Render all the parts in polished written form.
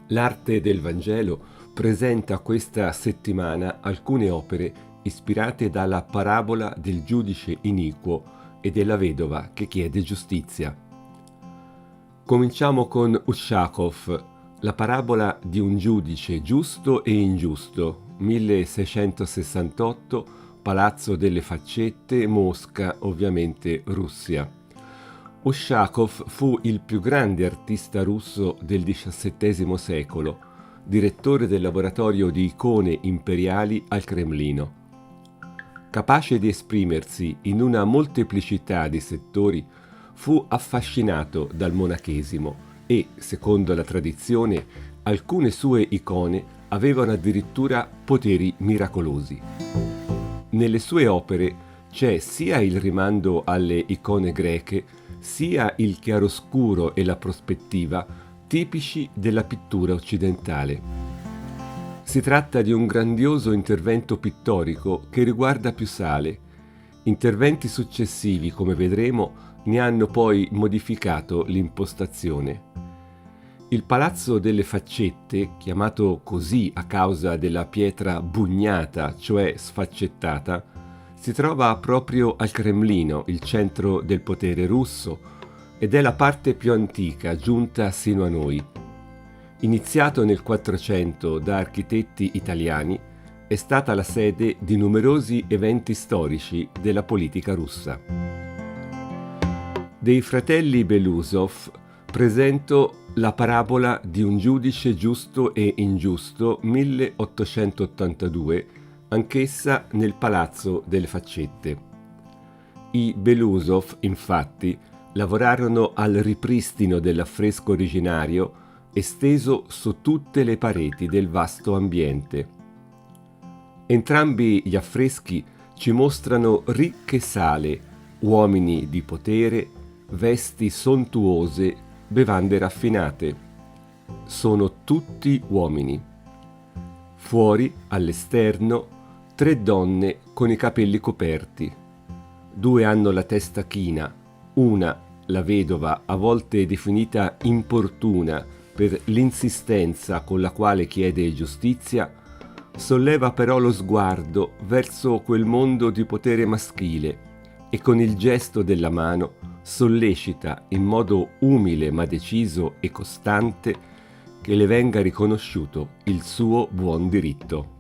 L'arte del Vangelo presenta questa settimana alcune opere ispirate dalla parabola del giudice iniquo e della vedova che chiede giustizia. Cominciamo con Ushakov, la parabola di un giudice giusto e ingiusto, 1668, Palazzo delle Faccette, Mosca, ovviamente Russia. Ushakov fu il più grande artista russo del XVII secolo, direttore del laboratorio di icone imperiali al Cremlino. Capace di esprimersi in una molteplicità di settori, fu affascinato dal monachesimo e, secondo la tradizione, alcune sue icone avevano addirittura poteri miracolosi. Nelle sue opere c'è sia il rimando alle icone greche, sia il chiaroscuro e la prospettiva tipici della pittura occidentale. Si tratta di un grandioso intervento pittorico che riguarda più sale. Interventi successivi, come vedremo, ne hanno poi modificato l'impostazione. Il Palazzo delle Faccette, chiamato così a causa della pietra bugnata, cioè sfaccettata, si trova proprio al Cremlino, il centro del potere russo, ed è la parte più antica giunta sino a noi. Iniziato nel 400 da architetti italiani, è stata la sede di numerosi eventi storici della politica russa. Dei fratelli Belousov presento la parabola di un giudice giusto e ingiusto, 1882, anch'essa nel Palazzo delle Faccette. I Belousov, infatti, lavorarono al ripristino dell'affresco originario esteso su tutte le pareti del vasto ambiente. Entrambi gli affreschi ci mostrano ricche sale, uomini di potere, vesti sontuose, bevande raffinate. Sono tutti uomini. Fuori, all'esterno, 3 donne con i capelli coperti. 2 hanno la testa china, una, la vedova, a volte definita importuna per l'insistenza con la quale chiede giustizia, solleva però lo sguardo verso quel mondo di potere maschile e con il gesto della mano sollecita in modo umile ma deciso e costante che le venga riconosciuto il suo buon diritto.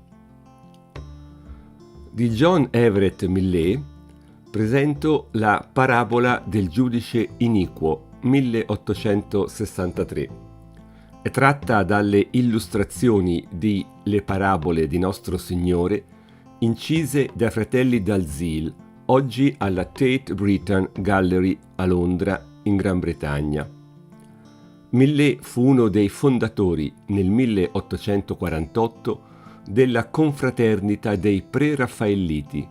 Di John Everett Millais presento la parabola del giudice iniquo, 1863. È tratta dalle illustrazioni di Le parabole di Nostro Signore, incise dai fratelli Dalziel, oggi alla Tate Britain Gallery a Londra, in Gran Bretagna. Millais fu uno dei fondatori, nel 1848, della confraternita dei Preraffaelliti,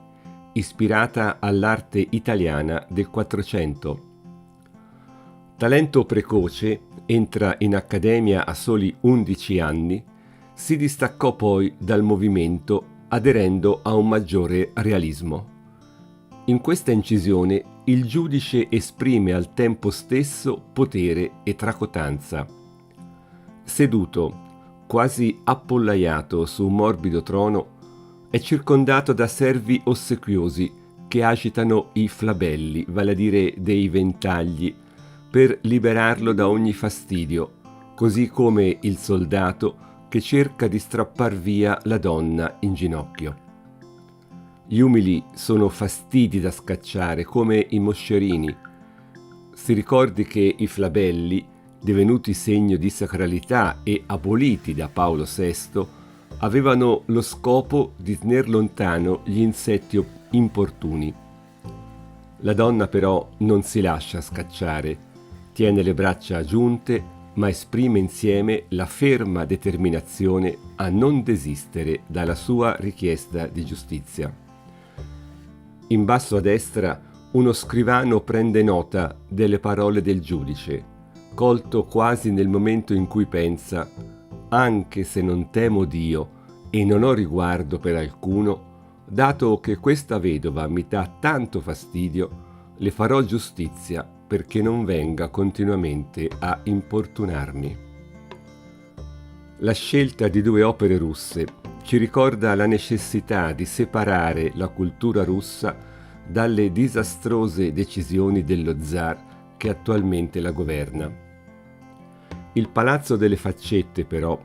ispirata all'arte italiana del Quattrocento. Talento precoce, entra in accademia a soli 11 anni, si distaccò poi dal movimento aderendo a un maggiore realismo. In questa incisione il giudice esprime al tempo stesso potere e tracotanza. Seduto, quasi appollaiato su un morbido trono, è circondato da servi ossequiosi che agitano i flabelli, vale a dire dei ventagli, per liberarlo da ogni fastidio, così come il soldato che cerca di strappar via la donna in ginocchio. Gli umili sono fastidi da scacciare come i moscerini. Si ricordi che i flabelli, divenuti segno di sacralità e aboliti da Paolo VI, avevano lo scopo di tener lontano gli insetti importuni. La donna però non si lascia scacciare, tiene le braccia giunte, ma esprime insieme la ferma determinazione a non desistere dalla sua richiesta di giustizia. In basso a destra uno scrivano prende nota delle parole del giudice, colto quasi nel momento in cui pensa: anche se non temo Dio e non ho riguardo per alcuno, dato che questa vedova mi dà tanto fastidio, le farò giustizia perché non venga continuamente a importunarmi. La scelta di due opere russe ci ricorda la necessità di separare la cultura russa dalle disastrose decisioni dello zar che attualmente la governa. Il Palazzo delle Faccette, però,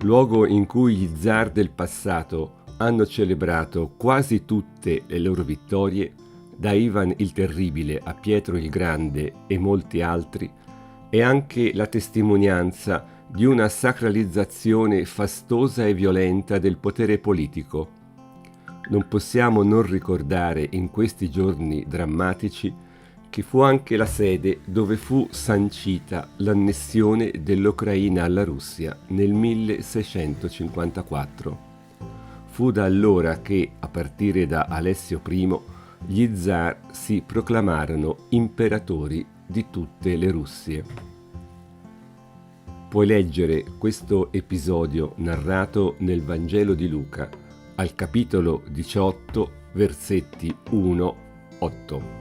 luogo in cui gli zar del passato hanno celebrato quasi tutte le loro vittorie, da Ivan il Terribile a Pietro il Grande e molti altri, è anche la testimonianza di una sacralizzazione fastosa e violenta del potere politico. Non possiamo non ricordare in questi giorni drammatici che fu anche la sede dove fu sancita l'annessione dell'Ucraina alla Russia nel 1654. Fu da allora che, a partire da Alessio I, gli zar si proclamarono imperatori di tutte le Russie. Puoi leggere questo episodio narrato nel Vangelo di Luca, al capitolo 18, versetti 1-8.